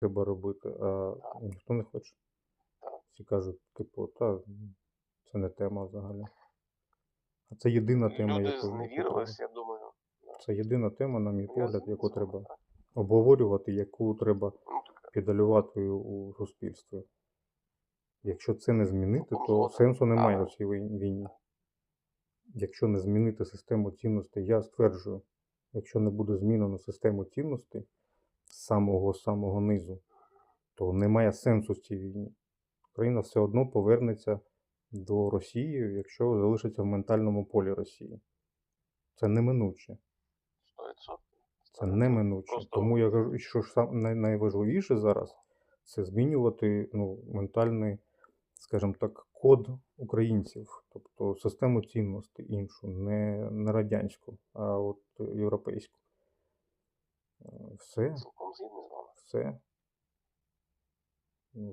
треба робити, а Так, ніхто не хоче. так. Всі кажуть, типу, та це не тема взагалі. А це єдина тема, Люди яку треба. зневірились, я думаю. Да. Це єдина тема, на мій Я погляд, згідний яку з вами, треба так. обговорювати, яку треба Ну, так, педалювати у суспільстві. Якщо це не змінити, цілком то згоден. сенсу немає у А, цій війні. Якщо не змінити систему цінностей, я стверджую, якщо не буде змінено систему цінностей з самого низу, то немає сенсу в цій війні. Україна все одно повернеться до Росії, якщо залишиться в ментальному полі Росії. Це неминуче. 100%. Це 100%. неминуче. Просто Тому я кажу, що ж найважливіше зараз це змінювати ментальний, скажімо так, код українців, тобто систему цінностей іншу, не радянську, а от європейську. Все, цілком згідний з вами. все. Ну,